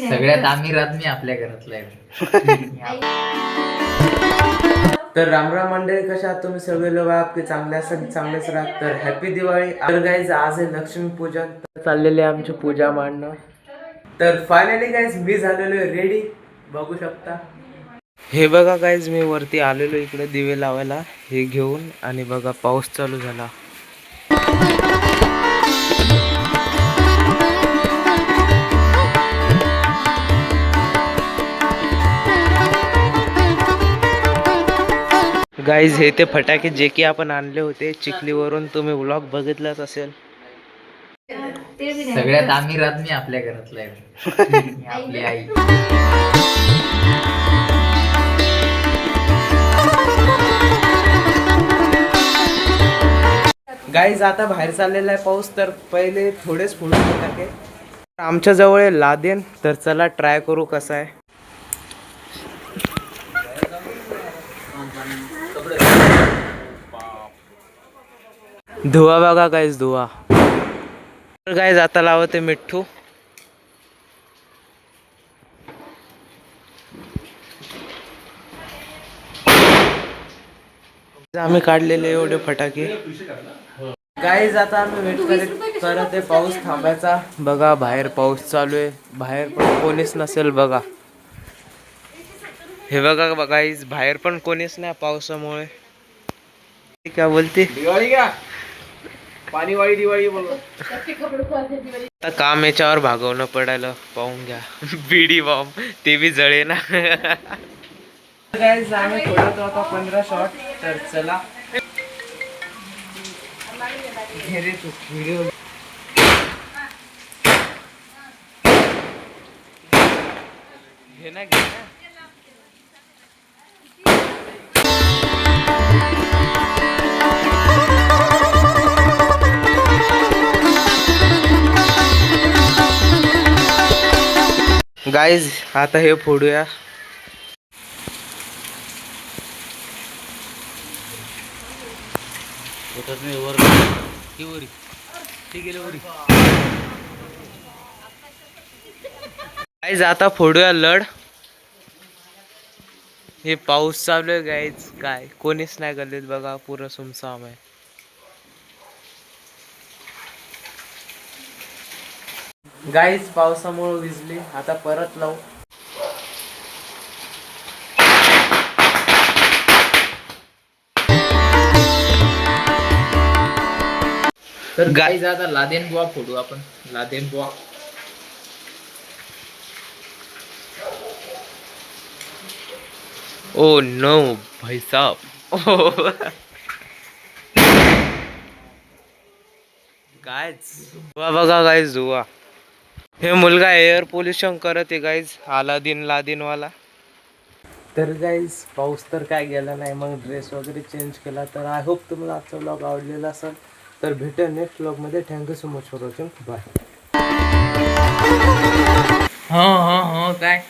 सगळ्यात आम्ही मी आपल्या घरातला आहे. तर रामराम मंडळी, कशा आहात तुम्ही सगळे लोक? आपले चांगलेच राहत. तर हॅपी दिवाळी. तर गाईज आज आहे लक्ष्मी पूजन, तर चाललेले आमची पूजा मांडणं. तर फायनली गाईज मी झालेलो आहे रेडी, बघू शकता. हे बघा गाईज, मी वरती आलेलो इकडे दिवे लावायला हे घेऊन, आणि बघा पाऊस चालू झाला. गाईज हे ते फटाके जे की आपण आणले होते चिखलीवरून, तुम्ही व्लॉग बघितलाच असेल. सगळ्यात आम्ही मी आपल्या घरातला आहे. आपली आई. गाईज आता बाहेर चाललेला आहे पाऊस, तर पहिले थोडेच फोडून फटाके आमच्या जवळ लादेन, तर चला ट्राय करू कसा आहे. धुवा बघा गाईज, धुवा. तर गाईज आता लावते मिठ्ठू. आम्ही काढलेले एवढे फटाके. गाईज आता आम्ही वेट करत आहे पाऊस थांबायचा. बघा बाहेर पाऊस चालू आहे, बाहेर पण कोणीच नसेल बघा. हे बघा गाईज, बाहेर पण कोणीच नाही पावसामुळे. क्या बोलते दिवाळी का पाणीवाळी दिवाळी बोलतो. आता काम याच्यावर भागवणं पडायला, पाहून घ्या. बीडी बॉम्ब ते बी जळे ना. गाईज आम्ही फोडत होता 15 शॉट, तर चला घे रे तू व्हिडिओ. घे ना. गाईज आता हे फोडूया. गाईज आता फोडूया लढ. हे पाऊस चालू आहे गाईज, काय कोणीच नाही गल्लीत बघा, पुरं सुमसाम आहे. गाईज पावसामुळे विजली, आता परत लावू. तर गाईज आता लादेन बुवा फोडू आपण. लादेन बुवा. ओ नो भाई साहब. गाईज बघा गाईज, जुवा हे मुलगा एअर पोल्युशन करत आहे गाईज, लादीन वाला. तर गाईज पाऊस तर काय गेला नाही, मग ड्रेस वगैरे चेंज केला. तर आय होप तुम्हाला आजचा व्लॉग आवडलेला असेल. तर भेटूया नेक्स्ट व्लॉगमध्ये. Thank you so much for watching. Bye. हो काय